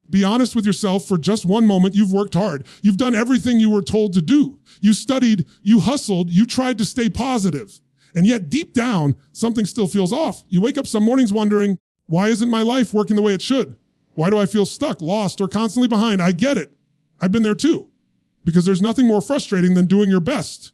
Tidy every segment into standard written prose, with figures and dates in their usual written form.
Be honest with yourself for just one moment. You've worked hard. You've done everything you were told to do. You studied, you hustled, you tried to stay positive. And yet deep down, something still feels off. You wake up some mornings wondering, why isn't my life working the way it should? Why do I feel stuck, lost, or constantly behind? I get it. I've been there too. Because there's nothing more frustrating than doing your best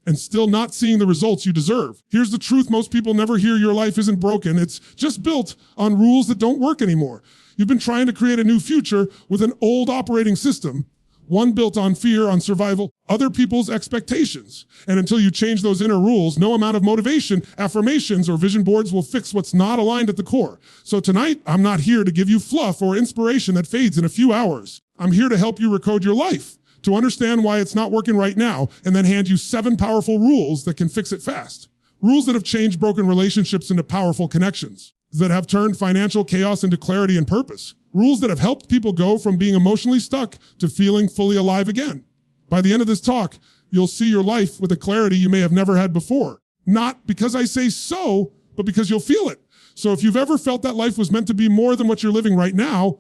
and still not seeing the results you deserve. Here's the truth most people never hear: your life isn't broken. It's just built on rules that don't work anymore. You've been trying to create a new future with an old operating system, one built on fear, on survival, other people's expectations. And until you change those inner rules, no amount of motivation, affirmations, or vision boards will fix what's not aligned at the core. So tonight, I'm not here to give you fluff or inspiration that fades in a few hours. I'm here to help you recode your life, to understand why it's not working right now, and then hand you 7 powerful rules that can fix it fast. Rules that have changed broken relationships into powerful connections, that have turned financial chaos into clarity and purpose. Rules that have helped people go from being emotionally stuck to feeling fully alive again. By the end of this talk, you'll see your life with a clarity you may have never had before. Not because I say so, but because you'll feel it. So if you've ever felt that life was meant to be more than what you're living right now,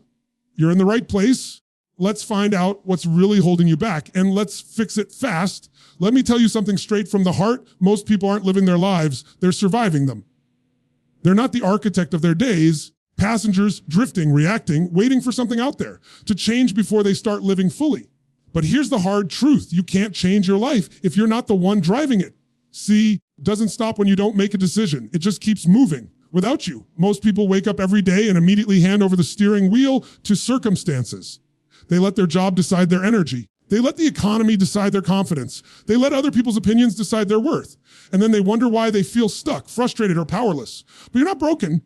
you're in the right place. Let's find out what's really holding you back, and let's fix it fast. Let me tell you something straight from the heart. Most people aren't living their lives, they're surviving them. They're not the architect of their days, passengers drifting, reacting, waiting for something out there to change before they start living fully. But here's the hard truth: you can't change your life if you're not the one driving it. See, it doesn't stop when you don't make a decision. It just keeps moving without you. Most people wake up every day and immediately hand over the steering wheel to circumstances. They let their job decide their energy. They let the economy decide their confidence. They let other people's opinions decide their worth. And then they wonder why they feel stuck, frustrated, or powerless. But you're not broken.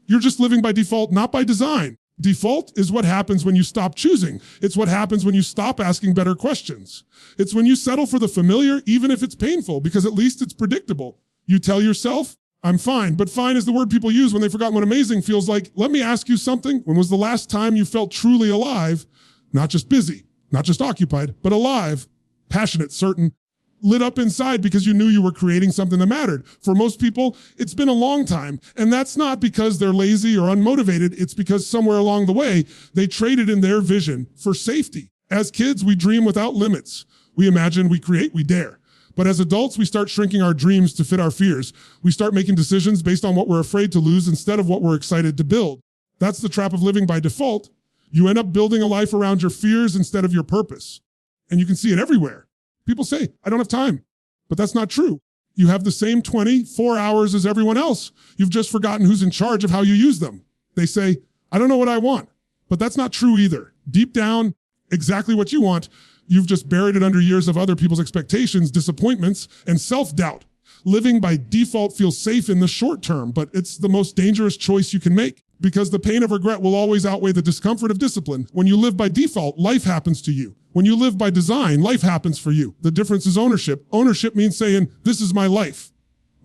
You're just living by default, not by design. Default is what happens when you stop choosing. It's what happens when you stop asking better questions. It's when you settle for the familiar, even if it's painful, because at least it's predictable. You tell yourself, I'm fine, but fine is the word people use when they've forgotten what amazing feels like. Let me ask you something. When was the last time you felt truly alive? Not just busy, not just occupied, but alive, passionate, certain, lit up inside because you knew you were creating something that mattered. For most people, it's been a long time. And that's not because they're lazy or unmotivated. It's because somewhere along the way, they traded in their vision for safety. As kids, we dream without limits. We imagine, we create, we dare. But as adults, we start shrinking our dreams to fit our fears. We start making decisions based on what we're afraid to lose instead of what we're excited to build. That's the trap of living by default. You end up building a life around your fears instead of your purpose. And you can see it everywhere. People say, I don't have time. But that's not true. You have the same 24 hours as everyone else. You've just forgotten who's in charge of how you use them. They say, I don't know what I want. But that's not true either. Deep down, exactly what you want. You've just buried it under years of other people's expectations, disappointments, and self-doubt. Living by default feels safe in the short term, but it's the most dangerous choice you can make because the pain of regret will always outweigh the discomfort of discipline. When you live by default, life happens to you. When you live by design, life happens for you. The difference is ownership. Ownership means saying, this is my life,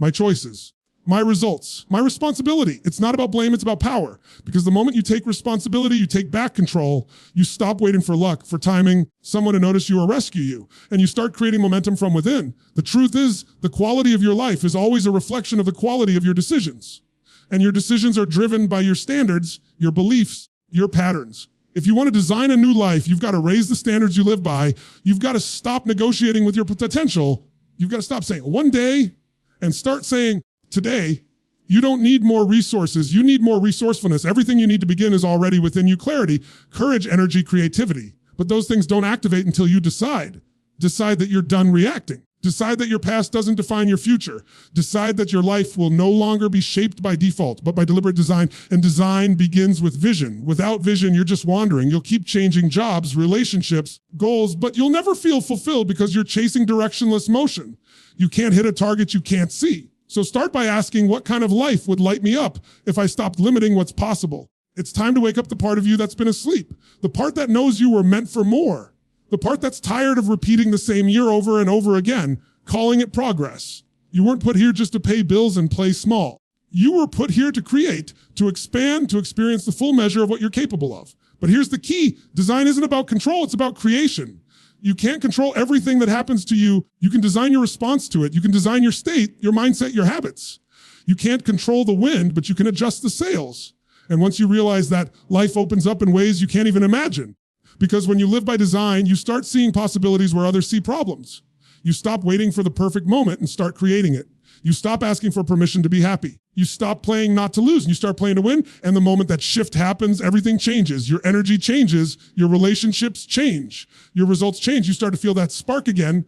my choices, my results, my responsibility. It's not about blame, it's about power. Because the moment you take responsibility, you take back control, you stop waiting for luck, for timing, someone to notice you or rescue you, and you start creating momentum from within. The truth is, the quality of your life is always a reflection of the quality of your decisions. And your decisions are driven by your standards, your beliefs, your patterns. If you want to design a new life, you've got to raise the standards you live by. You've got to stop negotiating with your potential. You've got to stop saying one day and start saying, today, you don't need more resources. You need more resourcefulness. Everything you need to begin is already within you. Clarity, courage, energy, creativity. But those things don't activate until you decide. Decide that you're done reacting. Decide that your past doesn't define your future. Decide that your life will no longer be shaped by default, but by deliberate design. And design begins with vision. Without vision, you're just wandering. You'll keep changing jobs, relationships, goals, but you'll never feel fulfilled because you're chasing directionless motion. You can't hit a target you can't see. So start by asking, what kind of life would light me up if I stopped limiting what's possible? It's time to wake up the part of you that's been asleep. The part that knows you were meant for more. The part that's tired of repeating the same year over and over again, calling it progress. You weren't put here just to pay bills and play small. You were put here to create, to expand, to experience the full measure of what you're capable of. But here's the key. Design isn't about control, it's about creation. You can't control everything that happens to you. You can design your response to it. You can design your state, your mindset, your habits. You can't control the wind, but you can adjust the sails. And once you realize that, life opens up in ways you can't even imagine. Because when you live by design, you start seeing possibilities where others see problems. You stop waiting for the perfect moment and start creating it. You stop asking for permission to be happy. You stop playing not to lose and you start playing to win. And the moment that shift happens, everything changes. Your energy changes. Your relationships change. Your results change. You start to feel that spark again,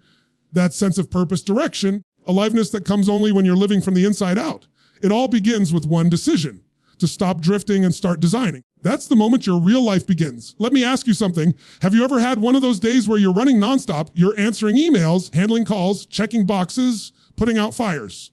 that sense of purpose, direction, aliveness that comes only when you're living from the inside out. It all begins with one decision: to stop drifting and start designing. That's the moment your real life begins. Let me ask you something. Have you ever had one of those days where you're running nonstop, you're answering emails, handling calls, checking boxes, putting out fires?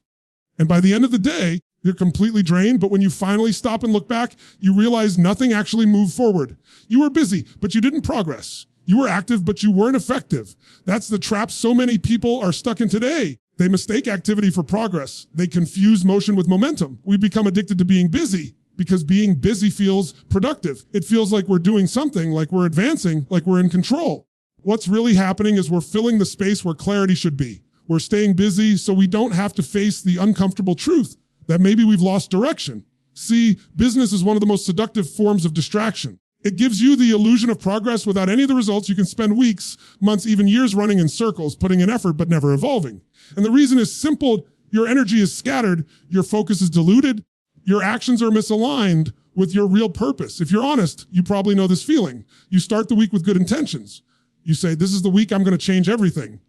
And by the end of the day, you're completely drained, but when you finally stop and look back, you realize nothing actually moved forward. You were busy, but you didn't progress. You were active, but you weren't effective. That's the trap so many people are stuck in today. They mistake activity for progress. They confuse motion with momentum. We become addicted to being busy because being busy feels productive. It feels like we're doing something, like we're advancing, like we're in control. What's really happening is we're filling the space where clarity should be. We're staying busy so we don't have to face the uncomfortable truth that maybe we've lost direction. See, business is one of the most seductive forms of distraction. It gives you the illusion of progress without any of the results. You can spend weeks, months, even years running in circles, putting in effort, but never evolving. And the reason is simple. Your energy is scattered. Your focus is diluted. Your actions are misaligned with your real purpose. If you're honest, you probably know this feeling. You start the week with good intentions. You say, this is the week I'm going to change everything.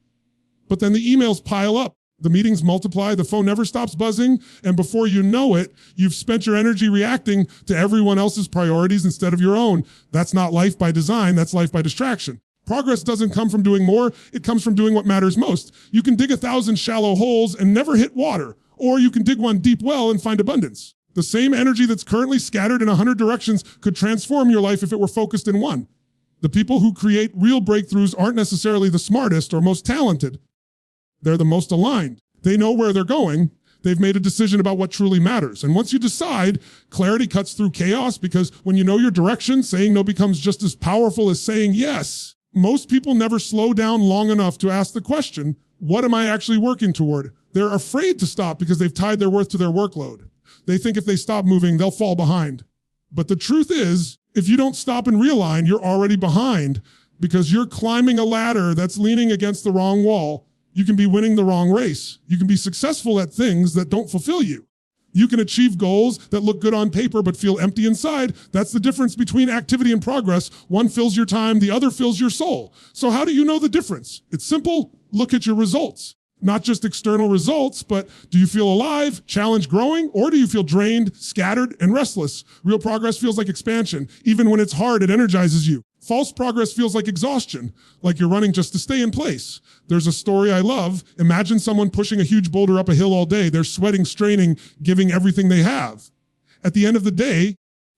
But then the emails pile up. The meetings multiply. The phone never stops buzzing. And before you know it, you've spent your energy reacting to everyone else's priorities instead of your own. That's not life by design. That's life by distraction. Progress doesn't come from doing more. It comes from doing what matters most. You can dig 1,000 shallow holes and never hit water, or you can dig one deep well and find abundance. The same energy that's currently scattered in 100 directions could transform your life if it were focused in one. The people who create real breakthroughs aren't necessarily the smartest or most talented. They're the most aligned. They know where they're going. They've made a decision about what truly matters. And once you decide, clarity cuts through chaos, because when you know your direction, saying no becomes just as powerful as saying yes. Most people never slow down long enough to ask the question, what am I actually working toward? They're afraid to stop because they've tied their worth to their workload. They think if they stop moving, they'll fall behind. But the truth is, if you don't stop and realign, you're already behind because you're climbing a ladder that's leaning against the wrong wall. You can be winning the wrong race. You can be successful at things that don't fulfill you. You can achieve goals that look good on paper but feel empty inside. That's the difference between activity and progress. One fills your time, the other fills your soul. So how do you know the difference? It's simple. Look at your results. Not just external results, but do you feel alive, challenged, growing, or do you feel drained, scattered, and restless? Real progress feels like expansion. Even when it's hard, it energizes you. False progress feels like exhaustion, like you're running just to stay in place. There's a story I love. Imagine someone pushing a huge boulder up a hill all day. They're sweating, straining, giving everything they have. At the end of the day,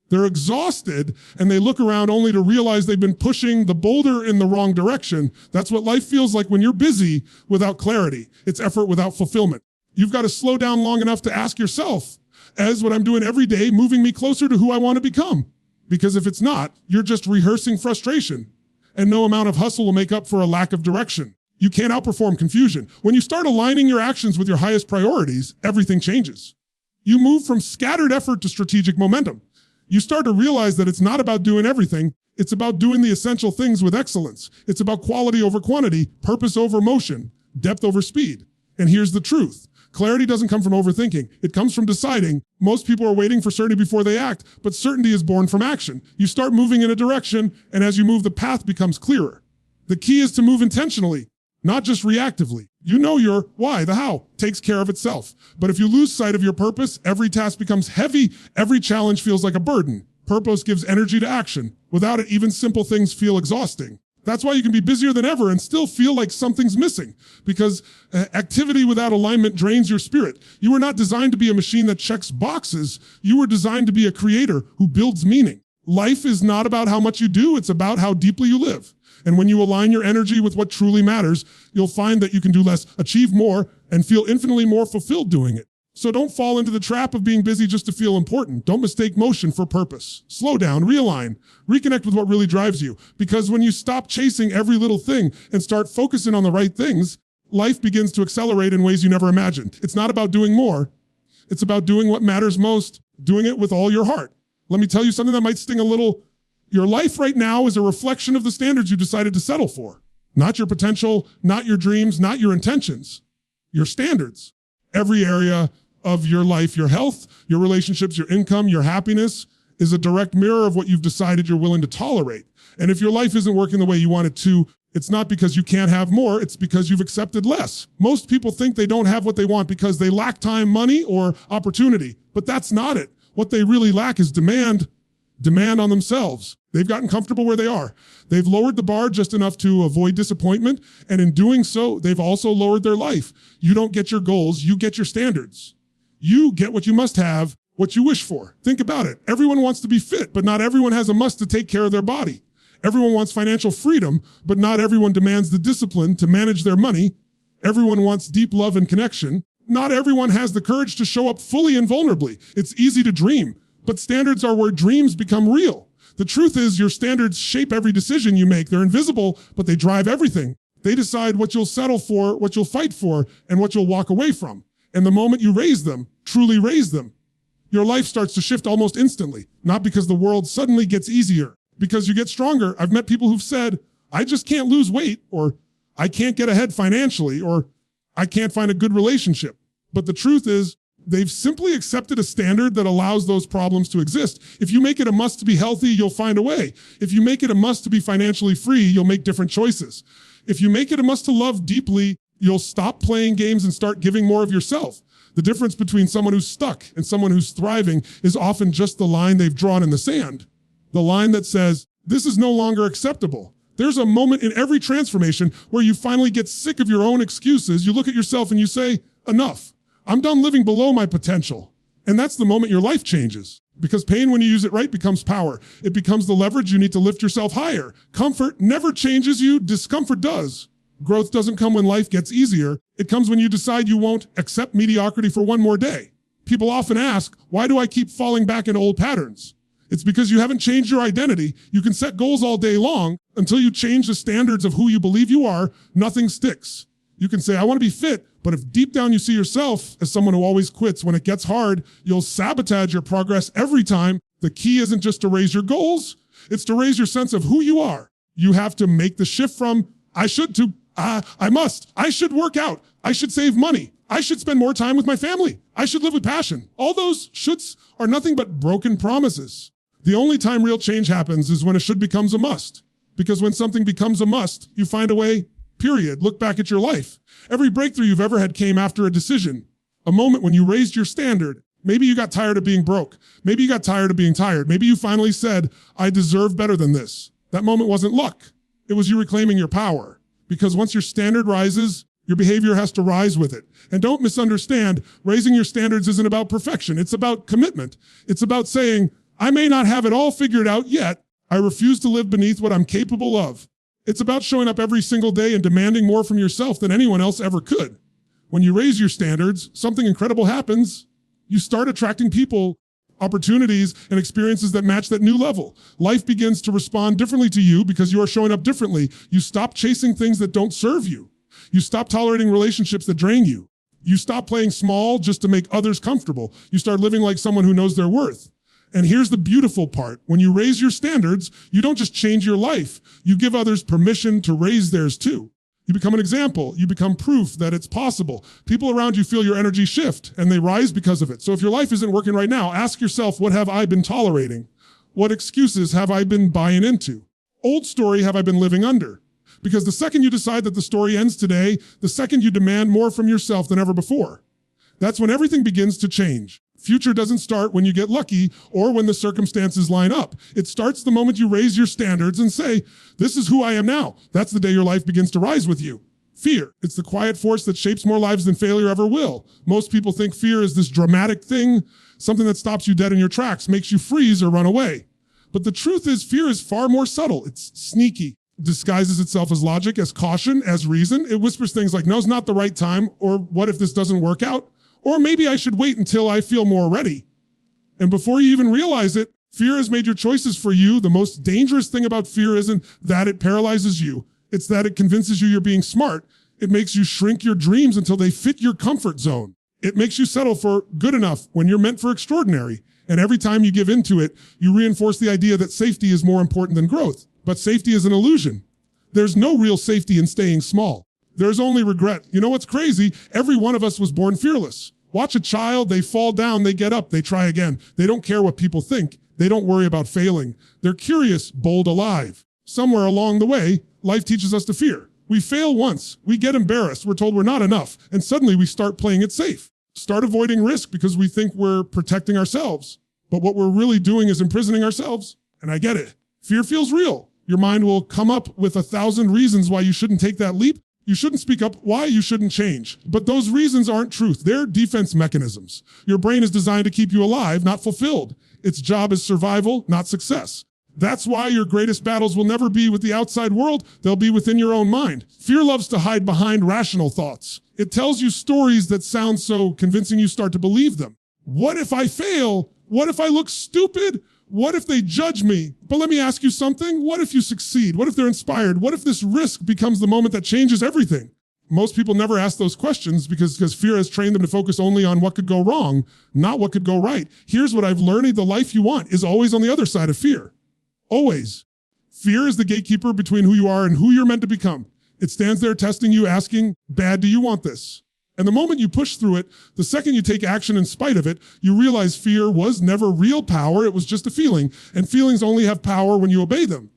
they're exhausted and they look around only to realize they've been pushing the boulder in the wrong direction. That's what life feels like when you're busy without clarity. It's effort without fulfillment. You've got to slow down long enough to ask yourself, is what I'm doing every day moving me closer to who I want to become? Because if it's not, you're just rehearsing frustration, and no amount of hustle will make up for a lack of direction. You can't outperform confusion. When you start aligning your actions with your highest priorities, everything changes. You move from scattered effort to strategic momentum. You start to realize that it's not about doing everything. It's about doing the essential things with excellence. It's about quality over quantity, purpose over motion, depth over speed. And here's the truth. Clarity doesn't come from overthinking. It comes from deciding. Most people are waiting for certainty before they act, but certainty is born from action. You start moving in a direction, and as you move, the path becomes clearer. The key is to move intentionally, not just reactively. You know your why, the how, takes care of itself. But if you lose sight of your purpose, every task becomes heavy, every challenge feels like a burden. Purpose gives energy to action. Without it, even simple things feel exhausting. That's why you can be busier than ever and still feel like something's missing, because activity without alignment drains your spirit. You were not designed to be a machine that checks boxes. You were designed to be a creator who builds meaning. Life is not about how much you do. It's about how deeply you live. And when you align your energy with what truly matters, you'll find that you can do less, achieve more, and feel infinitely more fulfilled doing it. So don't fall into the trap of being busy just to feel important. Don't mistake motion for purpose. Slow down, realign, reconnect with what really drives you. Because when you stop chasing every little thing and start focusing on the right things, life begins to accelerate in ways you never imagined. It's not about doing more. It's about doing what matters most, doing it with all your heart. Let me tell you something that might sting a little. Your life right now is a reflection of the standards you decided to settle for. Not your potential, not your dreams, not your intentions, your standards. Every area of your life, your health, your relationships, your income, your happiness is a direct mirror of what you've decided you're willing to tolerate. And if your life isn't working the way you want it to, it's not because you can't have more, it's because you've accepted less. Most people think they don't have what they want because they lack time, money, or opportunity, but that's not it. What they really lack is demand on themselves. They've gotten comfortable where they are. They've lowered the bar just enough to avoid disappointment, and in doing so, they've also lowered their life. You don't get your goals, you get your standards. You get what you must have, what you wish for. Think about it. Everyone wants to be fit, but not everyone has a must to take care of their body. Everyone wants financial freedom, but not everyone demands the discipline to manage their money. Everyone wants deep love and connection. Not everyone has the courage to show up fully and vulnerably. It's easy to dream, but standards are where dreams become real. The truth is your standards shape every decision you make. They're invisible, but they drive everything. They decide what you'll settle for, what you'll fight for, and what you'll walk away from. And the moment you raise them, truly raise them, your life starts to shift almost instantly. Not because the world suddenly gets easier, because you get stronger. I've met people who've said, I just can't lose weight, or I can't get ahead financially, or I can't find a good relationship. But the truth is, they've simply accepted a standard that allows those problems to exist. If you make it a must to be healthy, you'll find a way. If you make it a must to be financially free, you'll make different choices. If you make it a must to love deeply, you'll stop playing games and start giving more of yourself. The difference between someone who's stuck and someone who's thriving is often just the line they've drawn in the sand. The line that says, this is no longer acceptable. There's a moment in every transformation where you finally get sick of your own excuses. You look at yourself and you say, enough. I'm done living below my potential. And that's the moment your life changes. Because pain, when you use it right, becomes power. It becomes the leverage you need to lift yourself higher. Comfort never changes you, discomfort does. Growth doesn't come when life gets easier. It comes when you decide you won't accept mediocrity for one more day. People often ask, why do I keep falling back into old patterns? It's because you haven't changed your identity. You can set goals all day long. Until you change the standards of who you believe you are, nothing sticks. You can say, I want to be fit, but if deep down you see yourself as someone who always quits when it gets hard, you'll sabotage your progress every time. The key isn't just to raise your goals, it's to raise your sense of who you are. You have to make the shift from I should to I must. I should work out. I should save money. I should spend more time with my family. I should live with passion. All those shoulds are nothing but broken promises. The only time real change happens is when a should becomes a must. Because when something becomes a must, you find a way. Period. Look back at your life. Every breakthrough you've ever had came after a decision. A moment when you raised your standard. Maybe you got tired of being broke. Maybe you got tired of being tired. Maybe you finally said, I deserve better than this. That moment wasn't luck. It was you reclaiming your power. Because once your standard rises, your behavior has to rise with it. And don't misunderstand, raising your standards isn't about perfection. It's about commitment. It's about saying, I may not have it all figured out yet. I refuse to live beneath what I'm capable of. It's about showing up every single day and demanding more from yourself than anyone else ever could. When you raise your standards, something incredible happens. You start attracting people, opportunities, and experiences that match that new level. Life begins to respond differently to you because you are showing up differently. You stop chasing things that don't serve you. You stop tolerating relationships that drain you. You stop playing small just to make others comfortable. You start living like someone who knows their worth. And here's the beautiful part. When you raise your standards, you don't just change your life. You give others permission to raise theirs too. You become an example. You become proof that it's possible. People around you feel your energy shift and they rise because of it. So if your life isn't working right now, ask yourself, what have I been tolerating? What excuses have I been buying into? Old story have I been living under? Because the second you decide that the story ends today, the second you demand more from yourself than ever before. That's when everything begins to change. Future doesn't start when you get lucky or when the circumstances line up. It starts the moment you raise your standards and say, this is who I am now. That's the day your life begins to rise with you. Fear. It's the quiet force that shapes more lives than failure ever will. Most people think fear is this dramatic thing, something that stops you dead in your tracks, makes you freeze or run away. But the truth is, fear is far more subtle. It's sneaky. It disguises itself as logic, as caution, as reason. It whispers things like, now's not the right time, or what if this doesn't work out? Or maybe I should wait until I feel more ready. And before you even realize it, fear has made your choices for you. The most dangerous thing about fear isn't that it paralyzes you. It's that it convinces you you're being smart. It makes you shrink your dreams until they fit your comfort zone. It makes you settle for good enough when you're meant for extraordinary. And every time you give into it, you reinforce the idea that safety is more important than growth. But safety is an illusion. There's no real safety in staying small. There's only regret. You know what's crazy? Every one of us was born fearless. Watch a child, they fall down, they get up, they try again. They don't care what people think. They don't worry about failing. They're curious, bold, alive. Somewhere along the way, life teaches us to fear. We fail once, we get embarrassed, we're told we're not enough, and suddenly we start playing it safe. Start avoiding risk because we think we're protecting ourselves. But what we're really doing is imprisoning ourselves. And I get it. Fear feels real. Your mind will come up with 1,000 reasons why you shouldn't take that leap. You shouldn't speak up why you shouldn't change. But those reasons aren't truth. They're defense mechanisms. Your brain is designed to keep you alive, not fulfilled. Its job is survival, not success. That's why your greatest battles will never be with the outside world. They'll be within your own mind. Fear loves to hide behind rational thoughts. It tells you stories that sound so convincing you start to believe them. What if I fail? What if I look stupid? What if they judge me? But let me ask you something. What if you succeed? What if they're inspired? What if this risk becomes the moment that changes everything? Most people never ask those questions because fear has trained them to focus only on what could go wrong, not what could go right. Here's what I've learned. The life you want is always on the other side of fear. Always. Fear is the gatekeeper between who you are and who you're meant to become. It stands there testing you, asking, bad, do you want this? And the moment you push through it, the second you take action in spite of it, you realize fear was never real power. It was just a feeling. And feelings only have power when you obey them.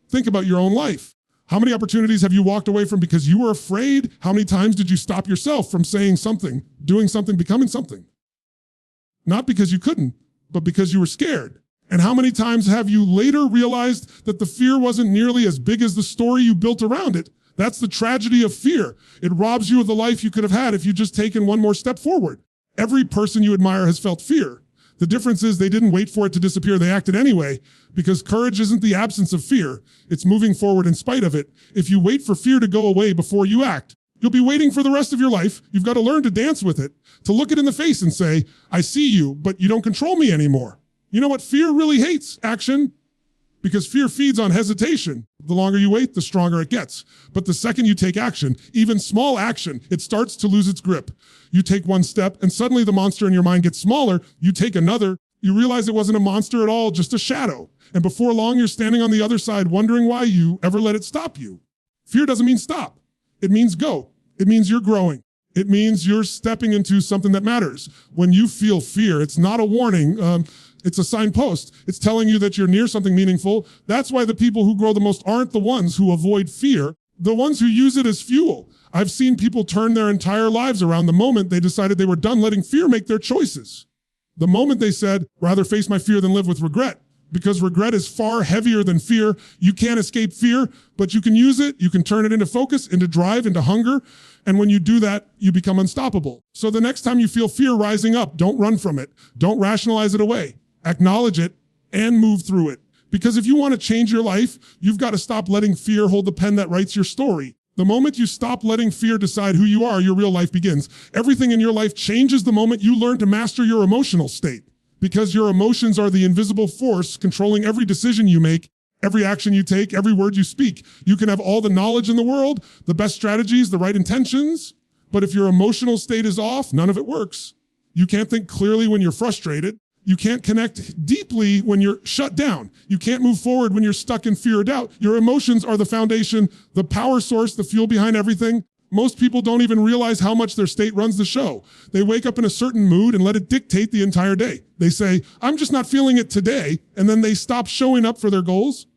Think about your own life. How many opportunities have you walked away from because you were afraid? How many times did you stop yourself from saying something, doing something, becoming something? Not because you couldn't, but because you were scared. And how many times have you later realized that the fear wasn't nearly as big as the story you built around it? That's the tragedy of fear. It robs you of the life you could have had if you'd just taken one more step forward. Every person you admire has felt fear. The difference is they didn't wait for it to disappear. They acted anyway, because courage isn't the absence of fear. It's moving forward in spite of it. If you wait for fear to go away before you act, you'll be waiting for the rest of your life. You've got to learn to dance with it, to look it in the face and say, I see you, but you don't control me anymore. You know what fear really hates? Action. Because fear feeds on hesitation. The longer you wait, the stronger it gets. But the second you take action, even small action, it starts to lose its grip. You take one step and suddenly the monster in your mind gets smaller. You take another. You realize it wasn't a monster at all, just a shadow. And before long, you're standing on the other side wondering why you ever let it stop you. Fear doesn't mean stop. It means go. It means you're growing. It means you're stepping into something that matters. When you feel fear, it's not a warning. It's a signpost. It's telling you that you're near something meaningful. That's why the people who grow the most aren't the ones who avoid fear, the ones who use it as fuel. I've seen people turn their entire lives around the moment they decided they were done letting fear make their choices. The moment they said, rather face my fear than live with regret. Because regret is far heavier than fear. You can't escape fear, but you can use it. You can turn it into focus, into drive, into hunger. And when you do that, you become unstoppable. So the next time you feel fear rising up, don't run from it. Don't rationalize it away. Acknowledge it and move through it. Because if you want to change your life, you've got to stop letting fear hold the pen that writes your story. The moment you stop letting fear decide who you are, your real life begins. Everything in your life changes the moment you learn to master your emotional state. Because your emotions are the invisible force controlling every decision you make, every action you take, every word you speak. You can have all the knowledge in the world, the best strategies, the right intentions, but if your emotional state is off, none of it works. You can't think clearly when you're frustrated. You can't connect deeply when you're shut down. You can't move forward when you're stuck in fear or doubt. Your emotions are the foundation, the power source, the fuel behind everything. Most people don't even realize how much their state runs the show. They wake up in a certain mood and let it dictate the entire day. They say, I'm just not feeling it today, and then they stop showing up for their goals.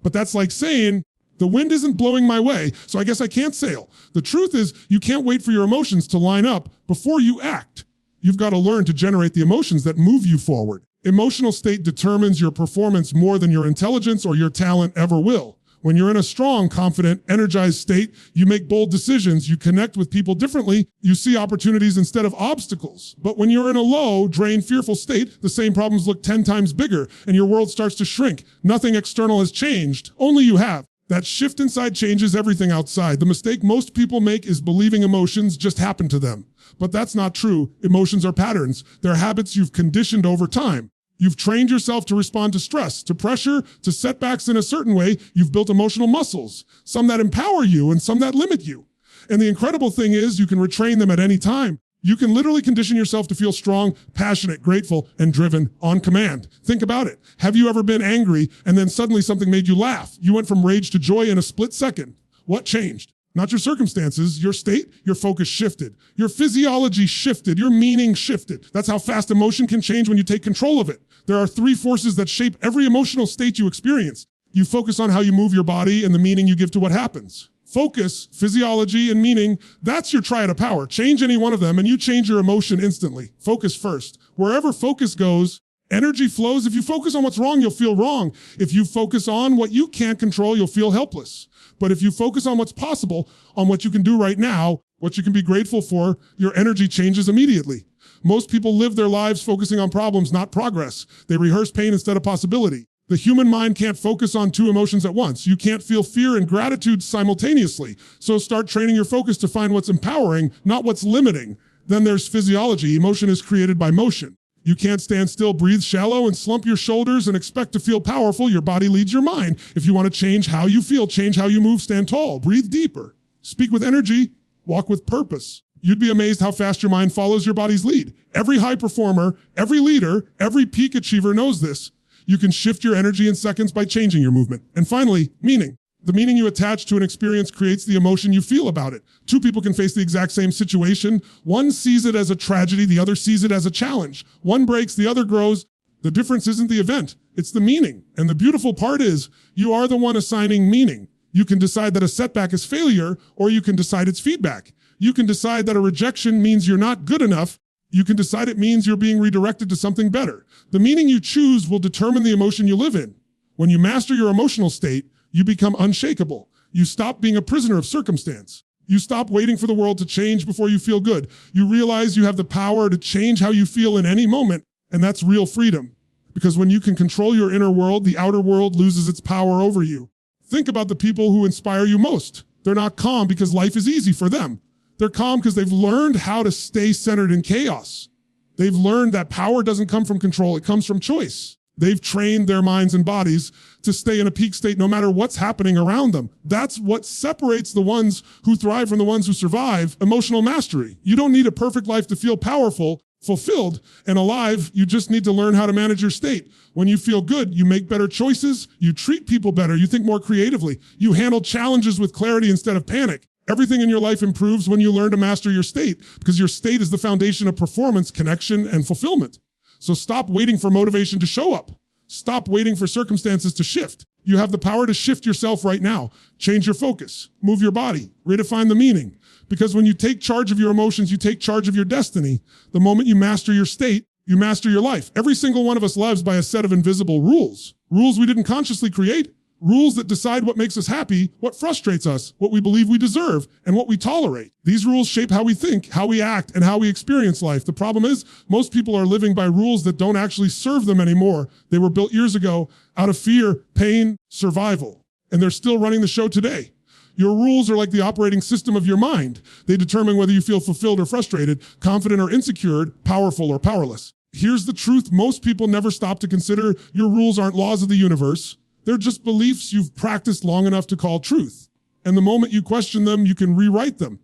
But that's like saying, the wind isn't blowing my way, so I guess I can't sail. The truth is, you can't wait for your emotions to line up before you act. You've got to learn to generate the emotions that move you forward. Emotional state determines your performance more than your intelligence or your talent ever will. When you're in a strong, confident, energized state, you make bold decisions, you connect with people differently, you see opportunities instead of obstacles. But when you're in a low, drained, fearful state, the same problems look 10 times bigger and your world starts to shrink. Nothing external has changed, only you have. That shift inside changes everything outside. The mistake most people make is believing emotions just happen to them. But that's not true. Emotions are patterns. They're habits you've conditioned over time. You've trained yourself to respond to stress, to pressure, to setbacks in a certain way. You've built emotional muscles, some that empower you and some that limit you. And the incredible thing is you can retrain them at any time. You can literally condition yourself to feel strong, passionate, grateful, and driven on command. Think about it. Have you ever been angry and then suddenly something made you laugh? You went from rage to joy in a split second. What changed? Not your circumstances, your state, your focus shifted. Your physiology shifted, your meaning shifted. That's how fast emotion can change when you take control of it. There are 3 forces that shape every emotional state you experience. You focus on how you move your body and the meaning you give to what happens. Focus, physiology, and meaning, that's your triad of power. Change any one of them and you change your emotion instantly. Focus first. Wherever focus goes, energy flows. If you focus on what's wrong, you'll feel wrong. If you focus on what you can't control, you'll feel helpless. But if you focus on what's possible, on what you can do right now, what you can be grateful for, your energy changes immediately. Most people live their lives focusing on problems, not progress. They rehearse pain instead of possibility. The human mind can't focus on 2 emotions at once. You can't feel fear and gratitude simultaneously. So start training your focus to find what's empowering, not what's limiting. Then there's physiology. Emotion is created by motion. You can't stand still, breathe shallow, and slump your shoulders and expect to feel powerful. Your body leads your mind. If you want to change how you feel, change how you move, stand tall, breathe deeper, speak with energy, walk with purpose. You'd be amazed how fast your mind follows your body's lead. Every high performer, every leader, every peak achiever knows this. You can shift your energy in seconds by changing your movement. And finally, meaning. The meaning you attach to an experience creates the emotion you feel about it. 2 people can face the exact same situation. One sees it as a tragedy, the other sees it as a challenge. One breaks, the other grows. The difference isn't the event, it's the meaning. And the beautiful part is, you are the one assigning meaning. You can decide that a setback is failure, or you can decide it's feedback. You can decide that a rejection means you're not good enough. You can decide it means you're being redirected to something better. The meaning you choose will determine the emotion you live in. When you master your emotional state, you become unshakable. You stop being a prisoner of circumstance. You stop waiting for the world to change before you feel good. You realize you have the power to change how you feel in any moment, and that's real freedom. Because when you can control your inner world, the outer world loses its power over you. Think about the people who inspire you most. They're not calm because life is easy for them. They're calm because they've learned how to stay centered in chaos. They've learned that power doesn't come from control, it comes from choice. They've trained their minds and bodies to stay in a peak state no matter what's happening around them. That's what separates the ones who thrive from the ones who survive. Emotional mastery. You don't need a perfect life to feel powerful, fulfilled, and alive. You just need to learn how to manage your state. When you feel good, you make better choices, you treat people better, you think more creatively, you handle challenges with clarity instead of panic. Everything in your life improves when you learn to master your state, because your state is the foundation of performance, connection, and fulfillment. So stop waiting for motivation to show up. Stop waiting for circumstances to shift. You have the power to shift yourself right now. Change your focus, move your body, redefine the meaning. Because when you take charge of your emotions, you take charge of your destiny. The moment you master your state, you master your life. Every single one of us lives by a set of invisible rules. Rules we didn't consciously create. Rules that decide what makes us happy, what frustrates us, what we believe we deserve, and what we tolerate. These rules shape how we think, how we act, and how we experience life. The problem is, most people are living by rules that don't actually serve them anymore. They were built years ago out of fear, pain, survival, and they're still running the show today. Your rules are like the operating system of your mind. They determine whether you feel fulfilled or frustrated, confident or insecure, powerful or powerless. Here's the truth most people never stop to consider. Your rules aren't laws of the universe. They're just beliefs you've practiced long enough to call truth. And the moment you question them, you can rewrite them.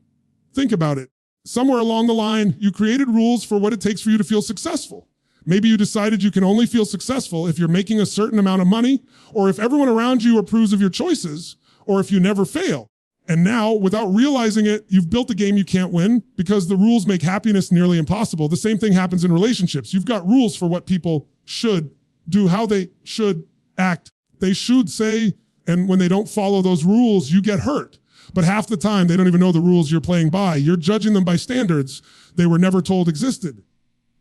Think about it. Somewhere along the line, you created rules for what it takes for you to feel successful. Maybe you decided you can only feel successful if you're making a certain amount of money, or if everyone around you approves of your choices, or if you never fail. And now, without realizing it, you've built a game you can't win because the rules make happiness nearly impossible. The same thing happens in relationships. You've got rules for what people should do, how they should act. They should say, and when they don't follow those rules, you get hurt. But half the time, they don't even know the rules you're playing by. You're judging them by standards they were never told existed.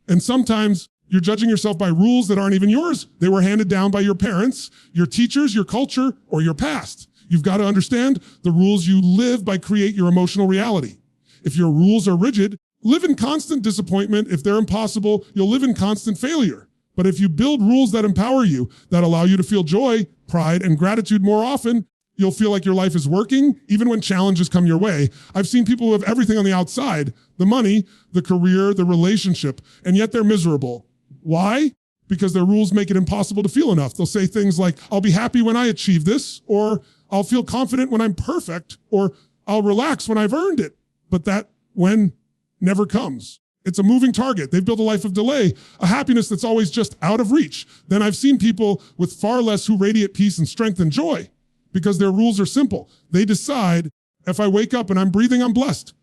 And sometimes you're judging yourself by rules that aren't even yours. They were handed down by your parents, your teachers, your culture, or your past. You've got to understand the rules you live by create your emotional reality. If your rules are rigid, live in constant disappointment. If they're impossible, you'll live in constant failure. But if you build rules that empower you, that allow you to feel joy, pride, and gratitude more often, you'll feel like your life is working, even when challenges come your way. I've seen people who have everything on the outside, the money, the career, the relationship, and yet they're miserable. Why? Because their rules make it impossible to feel enough. They'll say things like, I'll be happy when I achieve this, or I'll feel confident when I'm perfect, or I'll relax when I've earned it. But that when never comes. It's a moving target. They've built a life of delay, a happiness that's always just out of reach. Then I've seen people with far less who radiate peace and strength and joy because their rules are simple. They decide, if I wake up and I'm breathing, I'm blessed.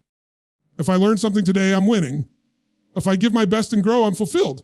If I learn something today, I'm winning. If I give my best and grow, I'm fulfilled.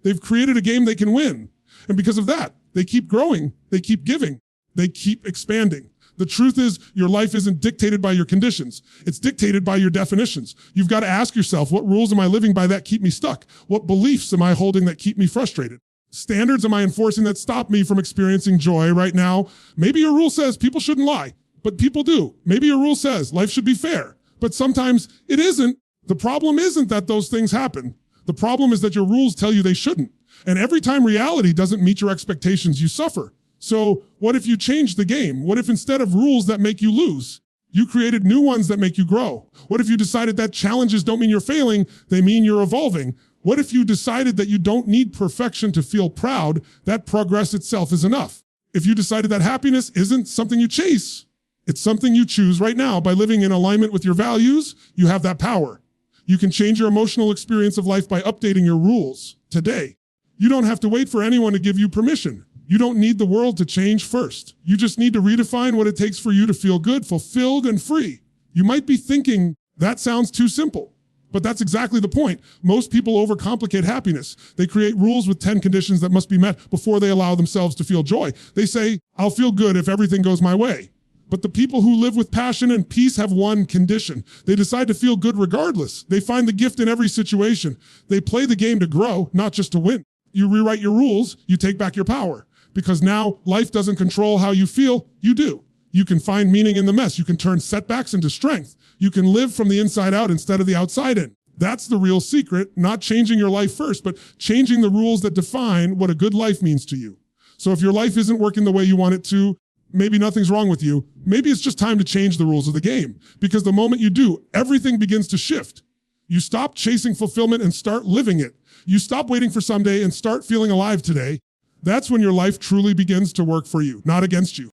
They've created a game they can win. And because of that, they keep growing, they keep giving, they keep expanding. The truth is, your life isn't dictated by your conditions. It's dictated by your definitions. You've got to ask yourself, what rules am I living by that keep me stuck? What beliefs am I holding that keep me frustrated? Standards am I enforcing that stop me from experiencing joy right now? Maybe your rule says people shouldn't lie, but people do. Maybe your rule says life should be fair, but sometimes it isn't. The problem isn't that those things happen. The problem is that your rules tell you they shouldn't. And every time reality doesn't meet your expectations, you suffer. So what if you change the game? What if instead of rules that make you lose, you created new ones that make you grow? What if you decided that challenges don't mean you're failing, they mean you're evolving? What if you decided that you don't need perfection to feel proud, that progress itself is enough? If you decided that happiness isn't something you chase, it's something you choose right now by living in alignment with your values, you have that power. You can change your emotional experience of life by updating your rules today. You don't have to wait for anyone to give you permission. You don't need the world to change first. You just need to redefine what it takes for you to feel good, fulfilled, and free. You might be thinking, that sounds too simple. But that's exactly the point. Most people overcomplicate happiness. They create rules with 10 conditions that must be met before they allow themselves to feel joy. They say, I'll feel good if everything goes my way. But the people who live with passion and peace have one condition. They decide to feel good regardless. They find the gift in every situation. They play the game to grow, not just to win. You rewrite your rules, you take back your power. Because now life doesn't control how you feel, you do. You can find meaning in the mess. You can turn setbacks into strength. You can live from the inside out instead of the outside in. That's the real secret, not changing your life first, but changing the rules that define what a good life means to you. So if your life isn't working the way you want it to, maybe nothing's wrong with you. Maybe it's just time to change the rules of the game. Because the moment you do, everything begins to shift. You stop chasing fulfillment and start living it. You stop waiting for someday and start feeling alive today. That's when your life truly begins to work for you, not against you.